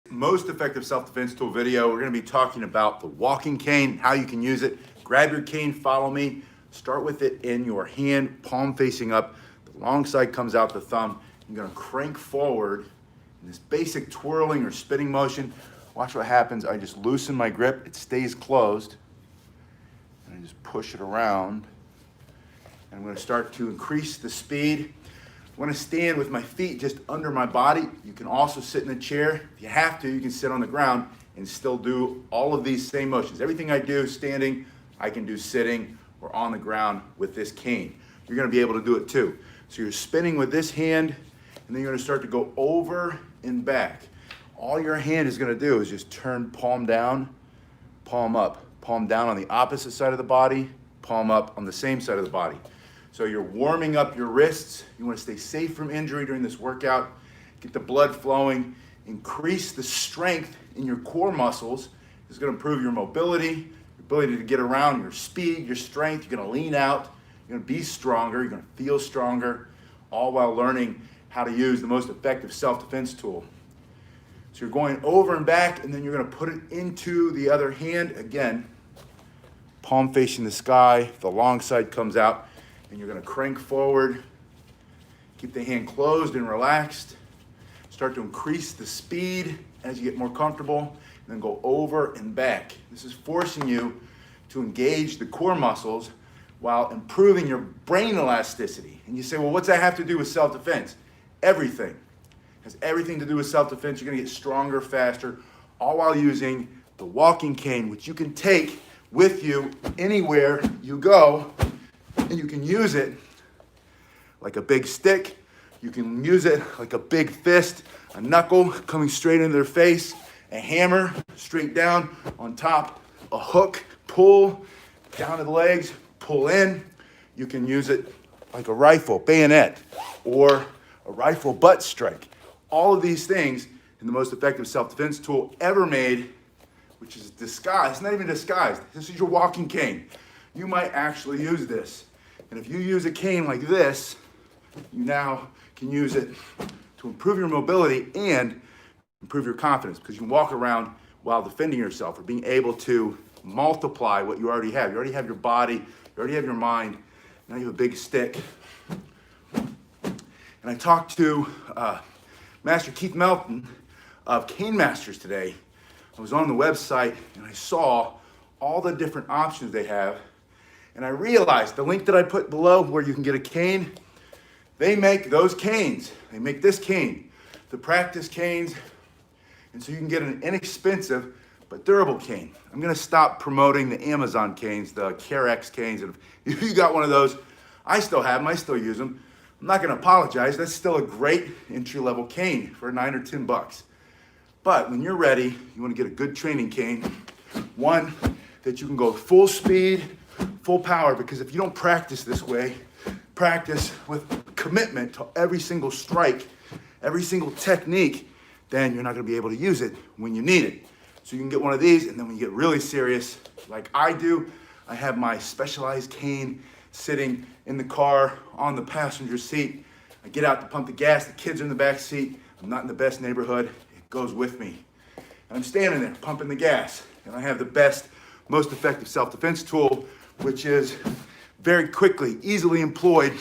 Most effective self-defense tool video. We're going to be talking about the walking cane, how you can use it. Grab your cane, follow me. Start with it in your hand, palm facing up. The long side comes out the thumb. You're going to crank forward in this basic twirling or spinning motion. Watch what happens. I just loosen my grip. It stays closed. And I just push it around. And I'm going to start to increase the speed. I want to stand with my feet just under my body. You can also sit in a chair. If you have to, you can sit on the ground and still do all of these same motions. Everything I do standing, I can do sitting or on the ground with this cane. You're going to be able to do it too. So you're spinning with this hand, and then you're going to start to go over and back. All your hand is going to do is just turn palm down, palm up, palm down on the opposite side of the body, palm up on the same side of the body. So you're warming up your wrists. You want to stay safe from injury during this workout. Get the blood flowing. Increase the strength in your core muscles. It's going to improve your mobility, your ability to get around, your speed, your strength. You're going to lean out. You're going to be stronger. You're going to feel stronger, all while learning how to use the most effective self-defense tool. So you're going over and back, and then you're going to put it into the other hand. Again, palm facing the sky. The long side comes out. And you're going to crank forward, keep the hand closed and relaxed, start to increase the speed as you get more comfortable, and then go over and back. This is forcing you to engage the core muscles while improving your brain elasticity. And you say, well, what's that have to do with self-defense? Everything. It has everything to do with self-defense. You're going to get stronger, faster, all while using the walking cane, which you can take with you anywhere you go. And you can use it like a big stick. You can use it like a big fist, a knuckle coming straight into their face, a hammer straight down on top, a hook, pull down to the legs, pull in. You can use it like a rifle, bayonet, or a rifle butt strike. All of these things in the most effective self-defense tool ever made, which is disguised, not even disguised. This is your walking cane. You might actually use this. And if you use a cane like this, you now can use it to improve your mobility and improve your confidence, because you can walk around while defending yourself or being able to multiply what you already have. You already have your body, you already have your mind, now you have a big stick. And I talked to Master Keith Melton of Cane Masters today. I was on the website and I saw all the different options they have. And I realized the link that I put below where you can get a cane, they make those canes. They make this cane, the practice canes. And so you can get an inexpensive but durable cane. I'm going to stop promoting the Amazon canes, the CareX canes. And if you got one of those, I still have them. I still use them. I'm not going to apologize. That's still a great entry-level cane for $9 or $10. But when you're ready, you want to get a good training cane, one that you can go full speed, full power, because if you don't practice this way, practice with commitment to every single strike, every single technique, then you're not going to be able to use it when you need it. So you can get one of these, and then when you get really serious, like I do, I have my specialized cane sitting in the car on the passenger seat. I get out to pump the gas, the kids are in the back seat, I'm not in the best neighborhood, it goes with me. And I'm standing there pumping the gas, and I have the best, most effective self-defense tool, which is very quickly, easily employed,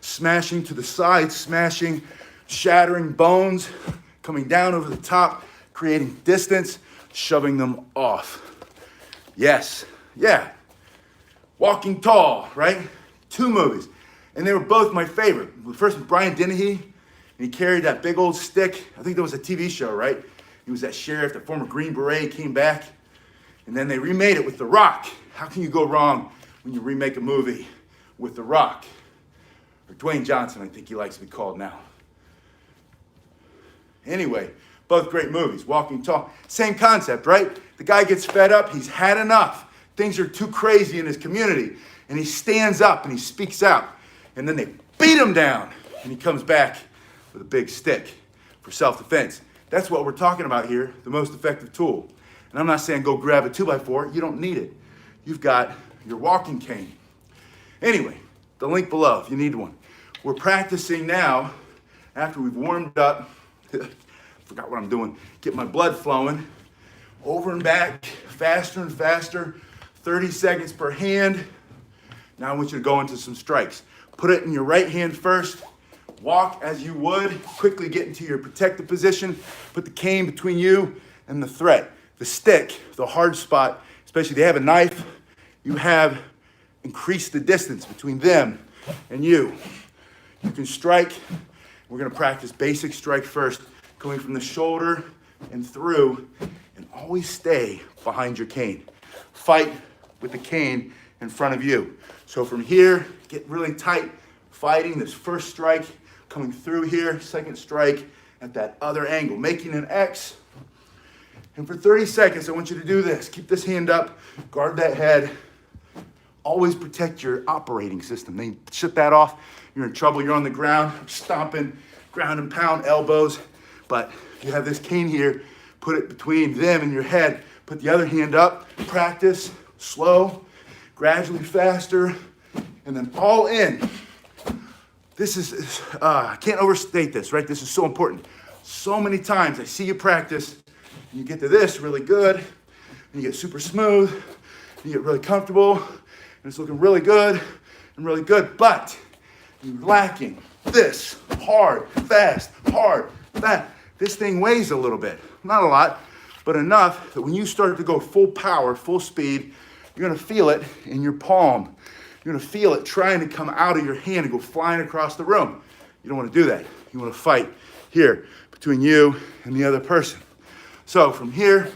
smashing to the sides, smashing, shattering bones, coming down over the top, creating distance, shoving them off. Yes, yeah. Walking Tall, right? 2 movies. And they were both my favorite. The first was Brian Dennehy, and he carried that big old stick. I think that was a TV show, right? He was that sheriff, that former Green Beret, came back. And then they remade it with The Rock. How can you go wrong when you remake a movie with The Rock? Or Dwayne Johnson, I think he likes to be called now. Anyway, both great movies. Walking Tall, same concept, right? The guy gets fed up, he's had enough. Things are too crazy in his community. And he stands up and he speaks out. And then they beat him down. And he comes back with a big stick for self-defense. That's what we're talking about here, the most effective tool. And I'm not saying go grab a 2x4. You don't need it. You've got your walking cane. Anyway, the link below if you need one. We're practicing now after we've warmed up for forgot what I'm doing. Get my blood flowing. Over and back, faster and faster. 30 seconds per hand. Now I want you to go into some strikes. Put it in your right hand first. Walk as you would. Quickly get into your protective position. Put the cane between you and the threat. The stick, the hard spot, especially if they have a knife, you have increased the distance between them and you. You can strike. We're going to practice basic strike first, going from the shoulder and through, and always stay behind your cane. Fight with the cane in front of you. So from here, get really tight, fighting this first strike, coming through here, second strike at that other angle, making an X. And for 30 seconds, I want you to do this. Keep this hand up, guard that head. Always protect your operating system. They shut that off, you're in trouble. You're on the ground, stomping, ground and pound, elbows. But you have this cane here, put it between them and your head. Put the other hand up, practice, slow, gradually faster, and then all in. This is, I can't overstate this, right? This is so important. So many times I see you practice, and you get to this really good, and you get super smooth, and you get really comfortable, and it's looking really good, but you're lacking this hard, fast. This thing weighs a little bit, not a lot, but enough that when you start to go full power, full speed, you're gonna feel it in your palm. You're gonna feel it trying to come out of your hand and go flying across the room. You don't wanna do that. You wanna fight here between you and the other person. So from here,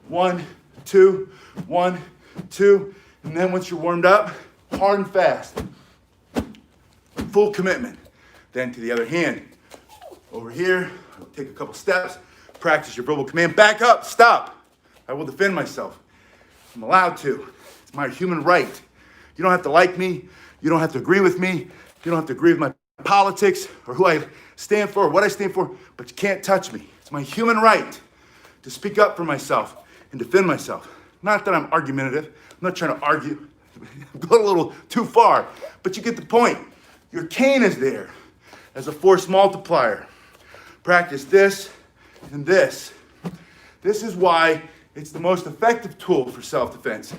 1, 2, 1, 2, and then once you're warmed up, hard and fast. Full commitment. Then to the other hand. Over here, take a couple steps, practice your verbal command. Back up, stop. I will defend myself. I'm allowed to. It's my human right. You don't have to like me. You don't have to agree with me. You don't have to agree with my politics or who I stand for or what I stand for, but you can't touch me. It's my human right to speak up for myself and defend myself. Not that I'm argumentative. I'm not trying to argue. I'm going a little too far, but you get the point. Your cane is there as a force multiplier. Practice this and this. This is why it's the most effective tool for self-defense.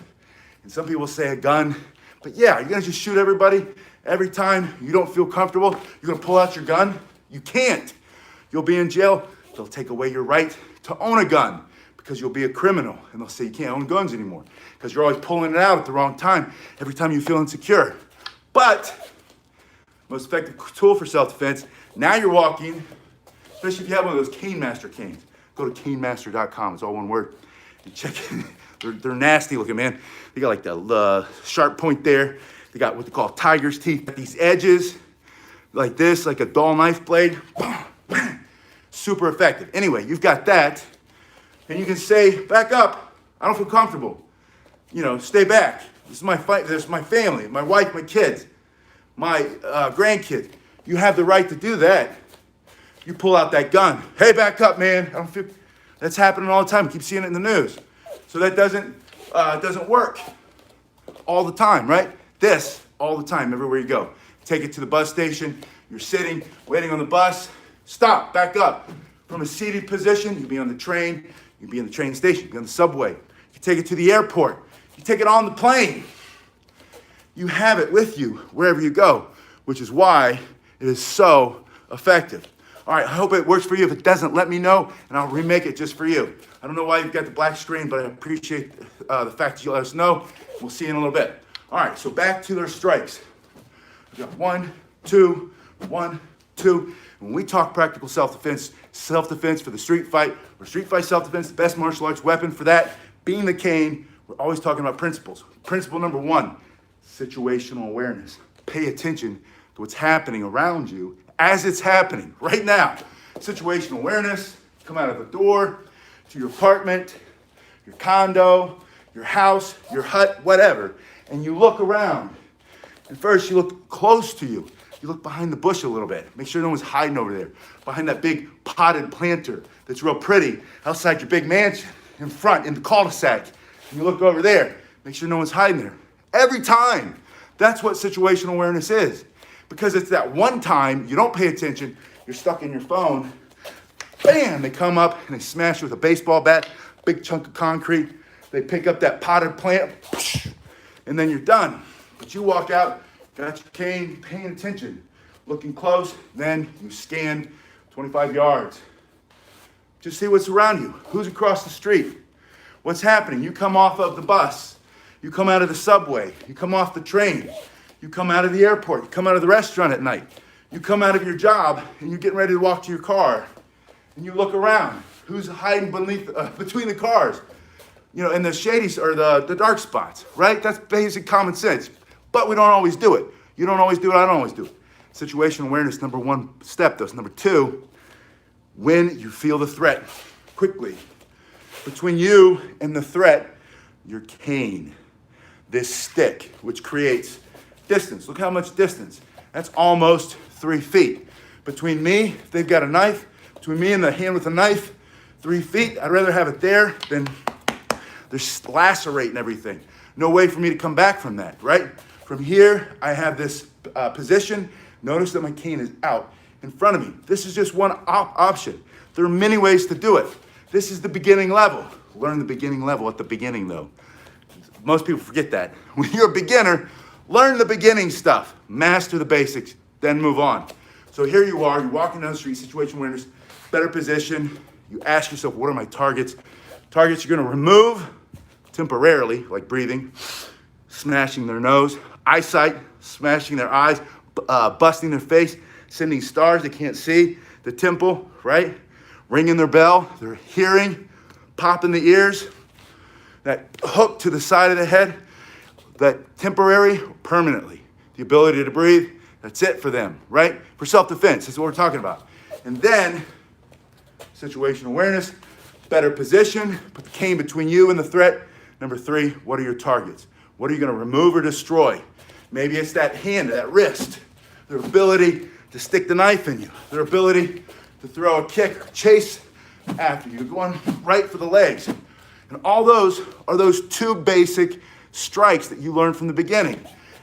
And some people say a gun, but yeah, you're gonna just shoot everybody every time you don't feel comfortable. You're gonna pull out your gun. You can't. You'll be in jail. They'll take away your right to own a gun because you'll be a criminal. And they'll say you can't own guns anymore because you're always pulling it out at the wrong time every time you feel insecure. But most effective tool for self-defense, now you're walking, especially if you have one of those Cane Master canes. Go to canemaster.com, it's all one word. And check it. They're nasty looking, man. They got like the sharp point there. They got what they call tiger's teeth. These edges, like this, like a dull knife blade. Super effective. Anyway, you've got that. And you can say, back up. I don't feel comfortable. You know, stay back. This is my fight. This is my family, my wife, my kids, my grandkids. You have the right to do that. You pull out that gun. Hey, back up, man. I don't feel. That's happening all the time. Keep seeing it in the news. So that doesn't work all the time, right? This all the time, everywhere you go. Take it to the bus station. You're sitting, waiting on the bus. Stop. Back up. From a seated position, you'd be on the train. You'd be in the train station. You'd be on the subway. You take it to the airport. You take it on the plane. You have it with you wherever you go, which is why it is so effective. All right, I hope it works for you. If it doesn't, let me know, and I'll remake it just for you. I don't know why you've got the black screen, but I appreciate the fact that you let us know. We'll see you in a little bit. All right, so back to their strikes. We got 1, 2, 1, 2. When we talk practical self-defense for the street fight, or street fight self-defense, the best martial arts weapon for that being the cane, we're always talking about principles. Principle number 1, situational awareness. Pay attention to what's happening around you as it's happening right now. Situational awareness, come out of the door to your apartment, your condo, your house, your hut, whatever, and you look around. And first you look close to you. You look behind the bush a little bit. Make sure no one's hiding over there. Behind that big potted planter that's real pretty outside your big mansion, in front, in the cul-de-sac. And you look over there. Make sure no one's hiding there. Every time. That's what situational awareness is. Because it's that one time you don't pay attention, you're stuck in your phone, bam, they come up and they smash you with a baseball bat, big chunk of concrete. They pick up that potted plant, and then you're done. But you walk out, got your cane, paying attention, looking close, then you scan 25 yards. Just see what's around you. Who's across the street? What's happening? You come off of the bus. You come out of the subway. You come off the train. You come out of the airport. You come out of the restaurant at night. You come out of your job and you're getting ready to walk to your car. And you look around. Who's hiding between the cars? You know, in the shady or the dark spots, right? That's basic common sense. But we don't always do it. You don't always do it. I don't always do it. Situational awareness, number one step, though. Number two, when you feel the threat, quickly. Between you and the threat, your cane, this stick, which creates distance. Look how much distance. That's almost 3 feet. Between me, if they've got a knife, between me and the hand with a knife, 3 feet. I'd rather have it there than they're lacerating everything. No way for me to come back from that, right? From here, I have this position. Notice that my cane is out in front of me. This is just one option. There are many ways to do it. This is the beginning level. Learn the beginning level at the beginning, though. Most people forget that. When you're a beginner, learn the beginning stuff. Master the basics, then move on. So here you are, you're walking down the street, situational awareness, better position. You ask yourself, what are my targets? Targets you're gonna remove temporarily, like breathing, smashing their nose, eyesight, smashing their eyes, busting their face, sending stars they can't see, the temple, right? Ringing their bell, their hearing, popping the ears, that hook to the side of the head, that temporary, permanently. The ability to breathe, that's it for them, right? For self-defense, that's what we're talking about. And then, situational awareness, better position, put the cane between you and the threat. Number three, what are your targets? What are you gonna remove or destroy? Maybe it's that hand, that wrist, their ability to stick the knife in you, their ability to throw a kick or chase after you, going right for the legs. And all those are those two basic strikes that you learned from the beginning.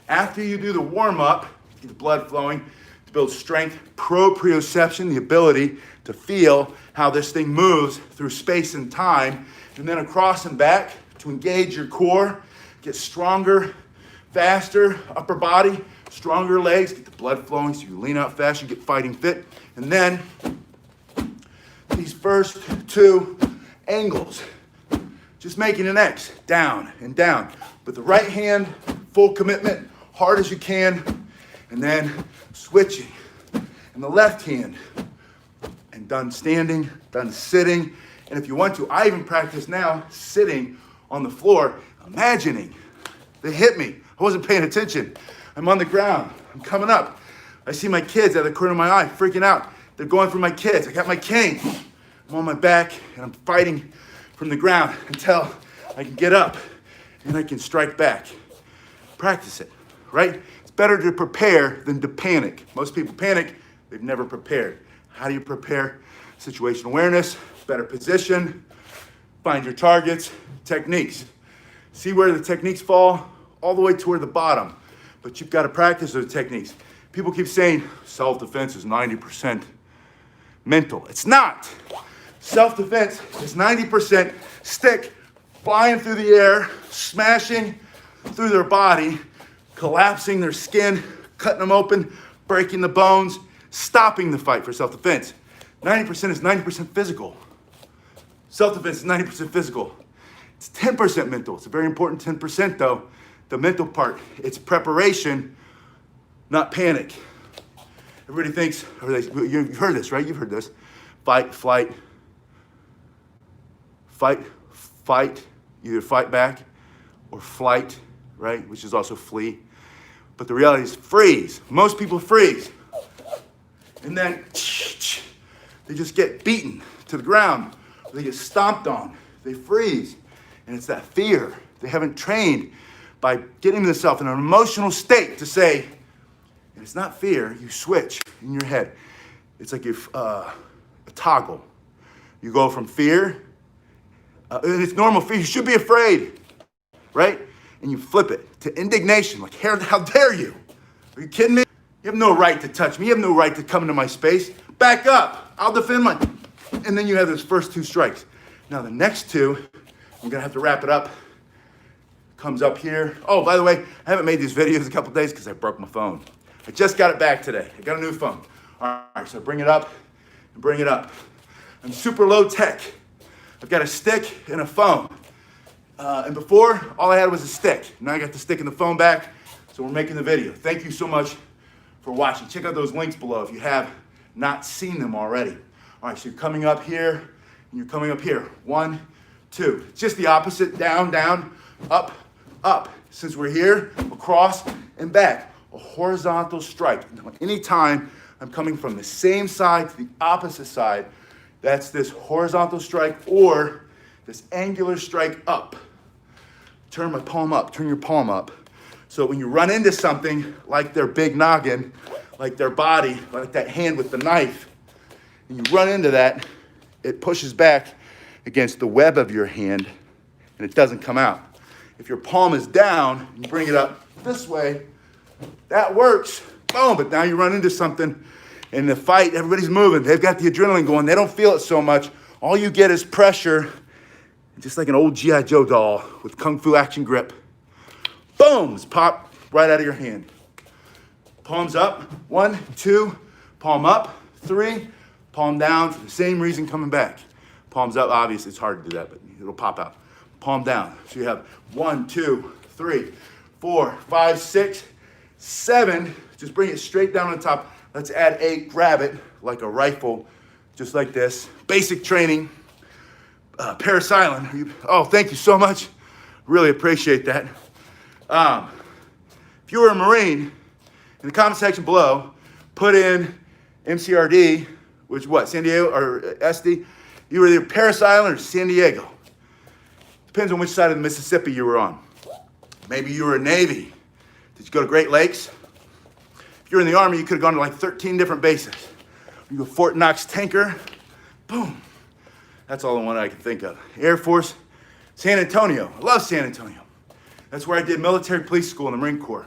After you do the warm-up, get the blood flowing, to build strength, proprioception, the ability to feel how this thing moves through space and time, and then across and back to engage your core, get stronger, faster, upper body, stronger legs, get the blood flowing so you lean out fast, you get fighting fit. And then these first two angles, just making an X, down and down. With the right hand, full commitment, hard as you can, and then switching. And the left hand, and done standing, done sitting. And if you want to, I even practice now sitting on the floor, imagining they hit me. I wasn't paying attention. I'm on the ground, I'm coming up. I see my kids out of the corner of my eye, freaking out. They're going for my kids. I got my cane. I'm on my back and I'm fighting from the ground until I can get up and I can strike back. Practice it, right? It's better to prepare than to panic. Most people panic, they've never prepared. How do you prepare? Situational awareness, better position, find your targets, techniques. See where the techniques fall? All the way toward the bottom. But you've got to practice those techniques. People keep saying self-defense is 90% mental. It's not. Self-defense is 90% stick flying through the air, smashing through their body, collapsing their skin, cutting them open, breaking the bones, stopping the fight for self-defense. 90% is 90% physical. Self-defense is 90% physical. It's 10% mental. It's a very important 10% though. The mental part, it's preparation, not panic. Everybody thinks, you've heard this, right? You've heard this. Fight, flight, fight, either fight back or flight, right? Which is also flee. But the reality is freeze. Most people freeze. And then they just get beaten to the ground. Or they get stomped on. They freeze. And it's that fear. They haven't trained by getting themselves in an emotional state to say, and it's not fear, you switch in your head. It's like if a toggle. You go from fear, and it's normal fear, you should be afraid, right? And you flip it to indignation, like, how dare you? Are you kidding me? You have no right to touch me. You have no right to come into my space. Back up. I'll defend And then you have those first 2 strikes. Now the next 2, I'm gonna have to wrap it up. Comes up here. Oh, by the way, I haven't made these videos a couple days because I broke my phone. I just got it back today. I got a new phone. All right, so bring it up and bring it up. I'm super low tech. I've got a stick and a phone. And before, all I had was a stick. Now I got the stick and the phone back, so we're making the video. Thank you so much for watching. Check out those links below if you have not seen them already. All right, so you're coming up here, and you're coming up here. 1, 2. It's just the opposite, down, down, up, up. Since we're here, across and back. A horizontal strike. Anytime I'm coming from the same side to the opposite side, that's this horizontal strike or this angular strike up. Turn my palm up, turn your palm up. So when you run into something like their big noggin, like their body, like that hand with the knife, and you run into that, it pushes back against the web of your hand and it doesn't come out. If your palm is down, you bring it up this way, that works, boom, but now you run into something in the fight, everybody's moving, they've got the adrenaline going, they don't feel it so much. All you get is pressure, just like an old G.I. Joe doll with Kung Fu action grip. Boom, it's pop right out of your hand. Palms up, 1, 2, palm up, 3, palm down for the same reason coming back. Palms up, obviously it's hard to do that, but it'll pop out. Palm down, so you have 1, 2, 3, 4, 5, 6, 7, just bring it straight down on top. Let's add 8, grab it like a rifle, just like this. Basic training, parasailing. Oh, thank you so much. Really appreciate that. If you were a Marine, in the comment section below, put in MCRD, which what, San Diego or SD? You were either parasailing or San Diego. Depends on which side of the Mississippi you were on. Maybe you were a Navy. Did you go to Great Lakes? If you were in the Army, you could have gone to like 13 different bases. You go Fort Knox Tanker, boom. That's all the one I can think of. Air Force, San Antonio. I love San Antonio. That's where I did military police school in the Marine Corps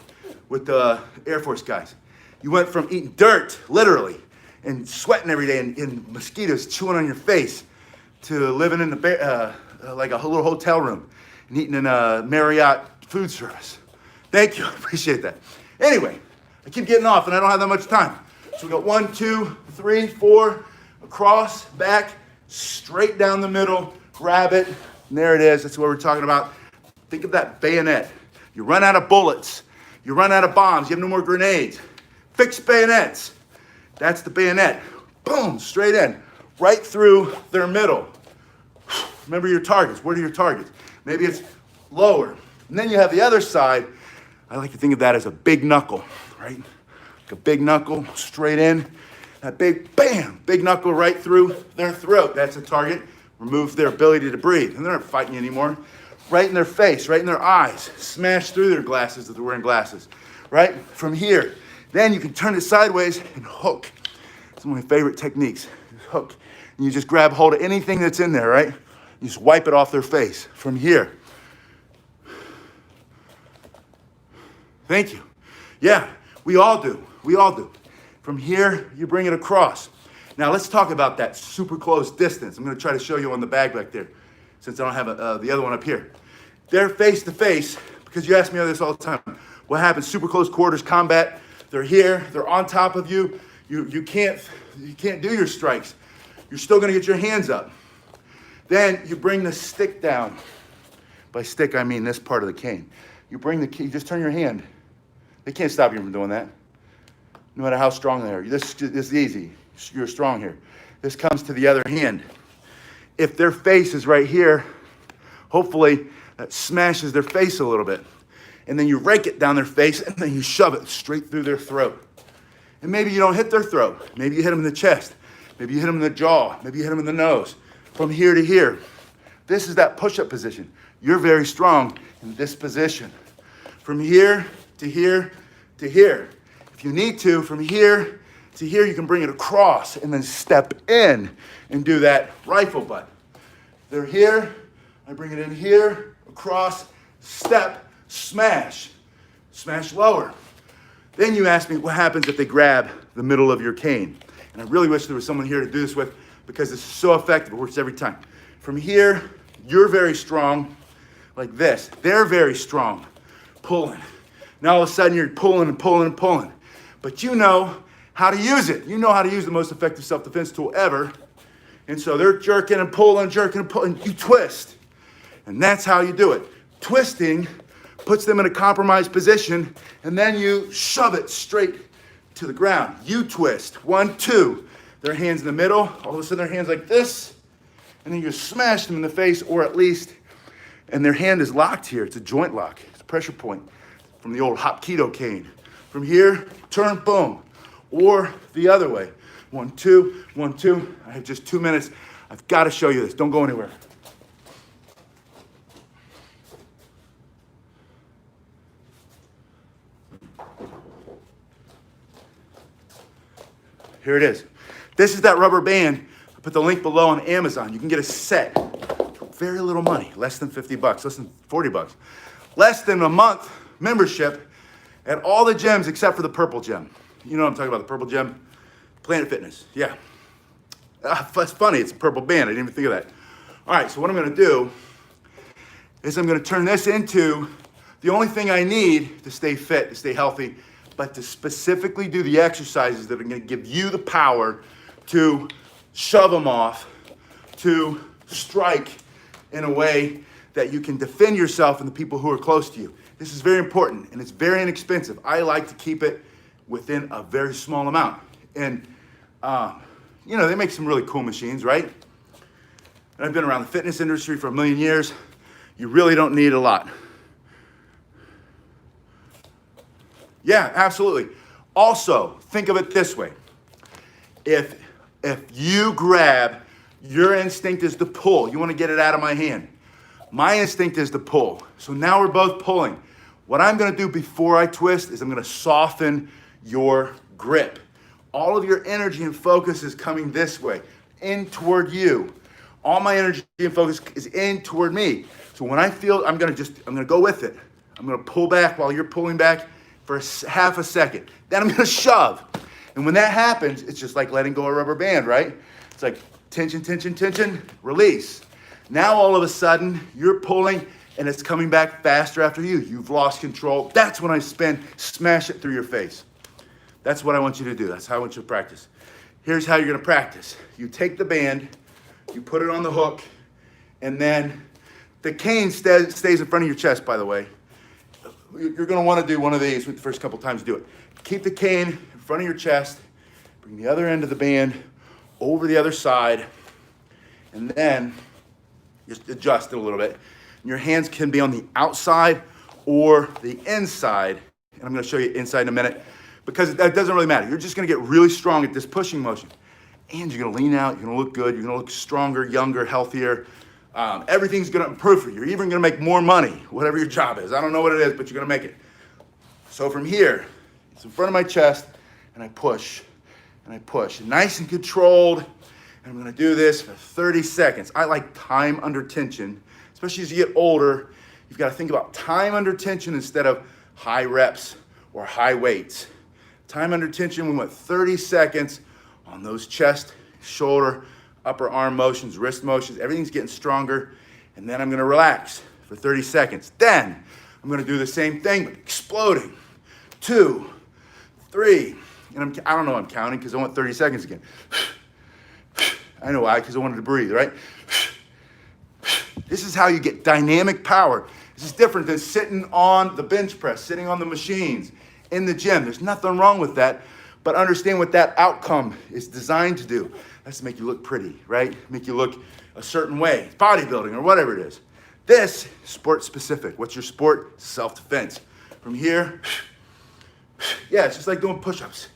with the Air Force guys. You went from eating dirt, literally, and sweating every day and mosquitoes chewing on your face to living in the like a little hotel room and eating in a Marriott food service. Thank you, I appreciate that. Anyway, I keep getting off and I don't have that much time. So we got 1, 2, 3, 4, across, back, straight down the middle, grab it, and there it is. That's what we're talking about. Think of that bayonet. You run out of bullets. You run out of bombs. You have no more grenades. Fixed bayonets. That's the bayonet. Boom, straight in, right through their middle. Remember your targets. What are your targets? Maybe it's lower. And then you have the other side. I like to think of that as a big knuckle, right? Like a big knuckle, straight in. That big, bam, big knuckle right through their throat. That's a target. Remove their ability to breathe. And they're not fighting you anymore. Right in their face, right in their eyes. Smash through their glasses if they're wearing glasses, right? From here. Then you can turn it sideways and hook. It's one of my favorite techniques. Just hook. And you just grab hold of anything that's in there, right? You just wipe it off their face from here. Thank you. Yeah, we all do. We all do. From here, you bring it across. Now let's talk about that super close distance. I'm gonna try to show you on the bag back there, since I don't have the other one up here. They're face to face, because you ask me this all the time. What happens, super close quarters combat, they're here, they're on top of you. You can't do your strikes. You're still gonna get your hands up. Then you bring the stick down. By stick, I mean this part of the cane. You bring the cane, you just turn your hand. They can't stop you from doing that, no matter how strong they are. This is easy, you're strong here. This comes to the other hand. If their face is right here, hopefully that smashes their face a little bit. And then you rake it down their face and then you shove it straight through their throat. And maybe you don't hit their throat. Maybe you hit them in the chest. Maybe you hit them in the jaw. Maybe you hit them in the nose. From here to here. This is that push-up position. You're very strong in this position. From here to here to here. If you need to, from here to here, you can bring it across and then step in and do that rifle butt. They're here, I bring it in here, across, step, smash, smash lower. Then you ask me what happens if they grab the middle of your cane. And I really wish there was someone here to do this with. because this is so effective. It works every time. From here, you're very strong, like this. They're very strong, pulling. Now all of a sudden you're pulling and pulling and pulling. But you know how to use it. You know how to use the most effective self-defense tool ever. And so they're jerking and pulling, jerking and pulling. You twist. And that's how you do it. Twisting puts them in a compromised position, and then you shove it straight to the ground. You twist. 1, 2. Their hands in the middle. All of a sudden their hands like this. And then you smash them in the face, or at least, and their hand is locked here. It's a joint lock. It's a pressure point from the old Hapkido cane. From here, turn, boom. Or the other way. 1, 2, 1, 2. I have just 2 minutes. I've got to show you this. Don't go anywhere. Here it is. This is that rubber band. I put the link below on Amazon. You can get a set for very little money, less than 50 bucks, less than 40 bucks, less than a month membership at all the gyms except for the purple gym. You know what I'm talking about, the purple gym? Planet Fitness, yeah. That's funny, it's a purple band. I didn't even think of that. All right, so what I'm gonna do is I'm gonna turn this into the only thing I need to stay fit, to stay healthy, but to specifically do the exercises that are gonna give you the power to shove them off, to strike in a way that you can defend yourself and the people who are close to you. This is very important, and it's very inexpensive. I like to keep it within a very small amount. And, you know, they make some really cool machines, right? And I've been around the fitness industry for a million years. You really don't need a lot. Yeah, absolutely. Also, think of it this way. If you grab, your instinct is to pull. You want to get it out of my hand. My instinct is to pull. So now we're both pulling. What I'm going to do before I twist is I'm going to soften your grip. All of your energy and focus is coming this way, in toward you. All my energy and focus is in toward me. So when I feel, I'm going to go with it. I'm going to pull back while you're pulling back for half a second. Then I'm going to shove. And when that happens, it's just like letting go of a rubber band, right? It's like tension, tension, tension, release. Now all of a sudden, you're pulling and it's coming back faster after you. You've lost control. That's when I smash it through your face. That's what I want you to do. That's how I want you to practice. Here's how you're gonna practice. You take the band, you put it on the hook, and then the cane stays in front of your chest, by the way. You're gonna wanna do one of these with the first couple times you do it. Keep the cane in front of your chest, bring the other end of the band over the other side, and then just adjust it a little bit. And your hands can be on the outside or the inside, and I'm gonna show you inside in a minute, because that doesn't really matter. You're just gonna get really strong at this pushing motion. And you're gonna lean out, you're gonna look good, you're gonna look stronger, younger, healthier. Everything's gonna improve for you. You're even gonna make more money, whatever your job is. I don't know what it is, but you're gonna make it. So from here, it's in front of my chest, and I push, and I push. Nice and controlled, and I'm gonna do this for 30 seconds. I like time under tension, especially as you get older. You've gotta think about time under tension instead of high reps or high weights. Time under tension, we went 30 seconds on those chest, shoulder, upper arm motions, wrist motions. Everything's getting stronger. And then I'm gonna relax for 30 seconds. Then I'm gonna do the same thing, but exploding. 2, 3, and I don't know, I'm counting because I want 30 seconds again. I know why, because I wanted to breathe, right? This is how you get dynamic power. This is different than sitting on the bench press, sitting on the machines in the gym. There's nothing wrong with that, but understand what that outcome is designed to do. That's to make you look pretty, right? Make you look a certain way, bodybuilding or whatever it is. This, sport specific. What's your sport? Self-defense. From here, yeah, it's just like doing push-ups.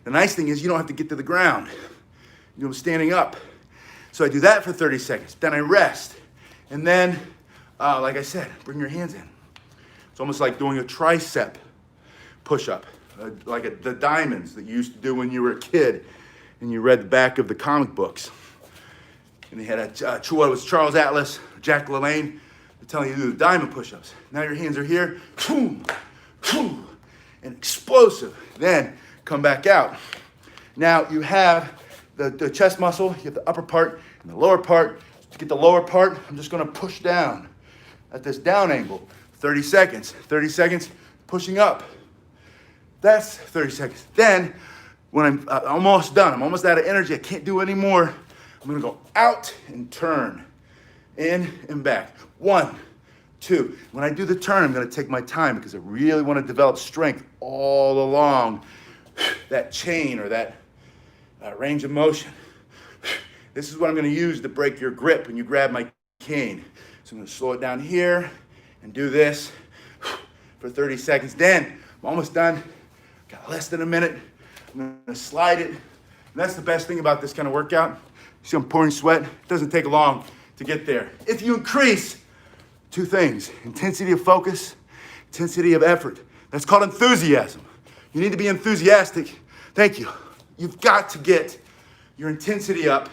The nice thing is you don't have to get to the ground. You know, standing up. So I do that for 30 seconds. Then I rest. And then, like I said, bring your hands in. It's almost like doing a tricep push-up, like the diamonds that you used to do when you were a kid and you read the back of the comic books. And they had it was Charles Atlas, Jack LaLanne, telling you to do the diamond push-ups. Now your hands are here, boom, boom, and explosive. Then come back out. Now you have the chest muscle, you get the upper part and the lower part. To get the lower part, I'm just gonna push down at this down angle. 30 seconds, pushing up. That's 30 seconds. Then, when I'm almost done, I'm almost out of energy, I can't do any more, I'm gonna go out and turn, in and back. 1, 2. When I do the turn, I'm gonna take my time because I really wanna develop strength all along that chain or that range of motion. This is what I'm gonna use to break your grip when you grab my cane. So I'm gonna slow it down here and do this for 30 seconds. Then, I'm almost done. Got less than a minute. I'm gonna slide it. And that's the best thing about this kind of workout. You see I'm pouring sweat. It doesn't take long to get there. If you increase 2 things, intensity of focus, intensity of effort. That's called enthusiasm. You need to be enthusiastic. Thank you. You've got to get your intensity up.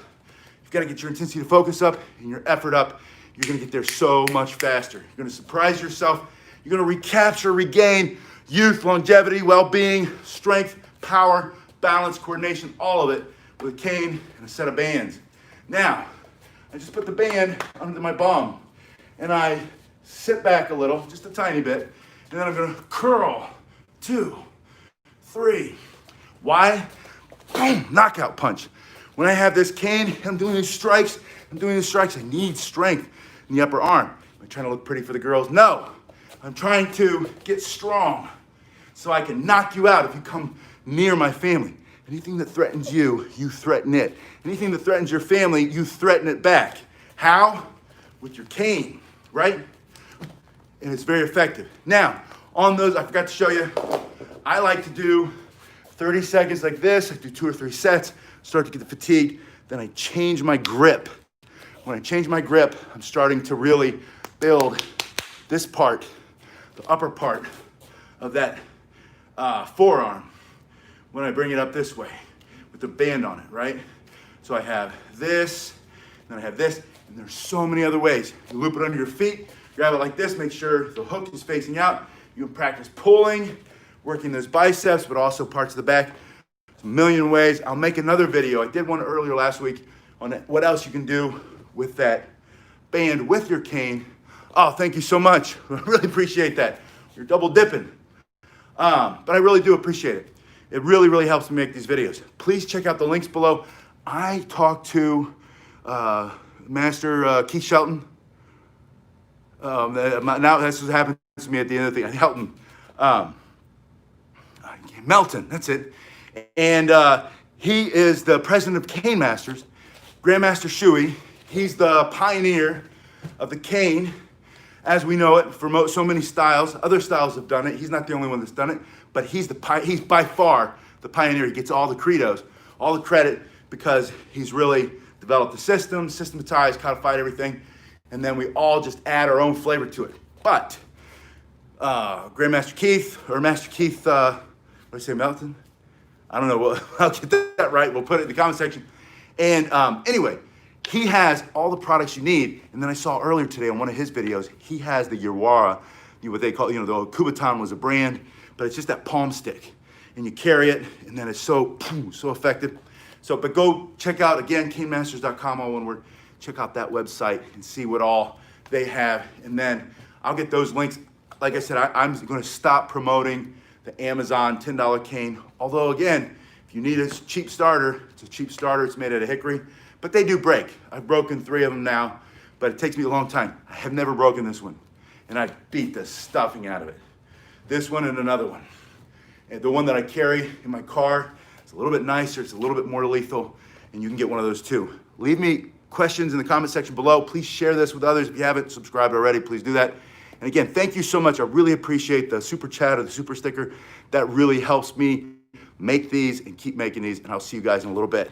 You've got to get your intensity to focus up and your effort up. You're going to get there so much faster. You're going to surprise yourself. You're going to recapture, regain youth, longevity, well-being, strength, power, balance, coordination, all of it with a cane and a set of bands. Now, I just put the band under my bum and I sit back a little, just a tiny bit, and then I'm going to curl. 2, 3. Why? Boom, knockout punch. When I have this cane, I'm doing these strikes, I need strength in the upper arm. Am I trying to look pretty for the girls? No. I'm trying to get strong so I can knock you out if you come near my family. Anything that threatens you, you threaten it. Anything that threatens your family, you threaten it back. How? With your cane, right? And it's very effective. Now, on those, I forgot to show you, I like to do 30 seconds like this. I do 2 or 3 sets, start to get the fatigue, then I change my grip. When I change my grip, I'm starting to really build this part, the upper part of that forearm when I bring it up this way with the band on it, right? So I have this, then I have this, and there's so many other ways. You loop it under your feet, grab it like this, make sure the hook is facing out. You can practice pulling, working those biceps, but also parts of the back. There's a million ways. I'll make another video. I did one earlier last week on what else you can do with that band with your cane. Oh, thank you so much. I really appreciate that. You're double dipping. But I really do appreciate it. It really, really helps me make these videos. Please check out the links below. I talked to Master Keith Shelton. Now that's what happens to me at the end of the thing. Helton. Melton, that's it. And he is the president of Cane Masters, Grandmaster Shuey. He's the pioneer of the cane as we know it for so many styles. Other styles have done it. He's not the only one that's done it, but he's by far the pioneer. He gets all the credos, all the credit, because he's really developed the system, systematized, codified everything, and then we all just add our own flavor to it. But Grandmaster Keith, or Master Keith, what did I say, Melton? I don't know, I'll get that right. We'll put it in the comment section. And anyway, he has all the products you need. And then I saw earlier today on one of his videos, he has the Yawara, what they call, the Kubaton was a brand, but it's just that palm stick. And you carry it, and then it's so effective. So, but go check out, again, canemasters.com, all one word. Check out that website and see what all they have. And then I'll get those links. Like I said, I'm going to stop promoting the Amazon $10 cane. Although, again, if you need a cheap starter, it's a cheap starter. It's made out of hickory. But they do break. I've broken 3 of them now, but it takes me a long time. I have never broken this one. And I beat the stuffing out of it. This one and another one. And the one that I carry in my car, it's a little bit nicer. It's a little bit more lethal. And you can get one of those too. Leave me questions in the comment section below. Please share this with others. If you haven't subscribed already, please do that. And again, thank you so much. I really appreciate the super chat or the super sticker. That really helps me make these and keep making these. And I'll see you guys in a little bit.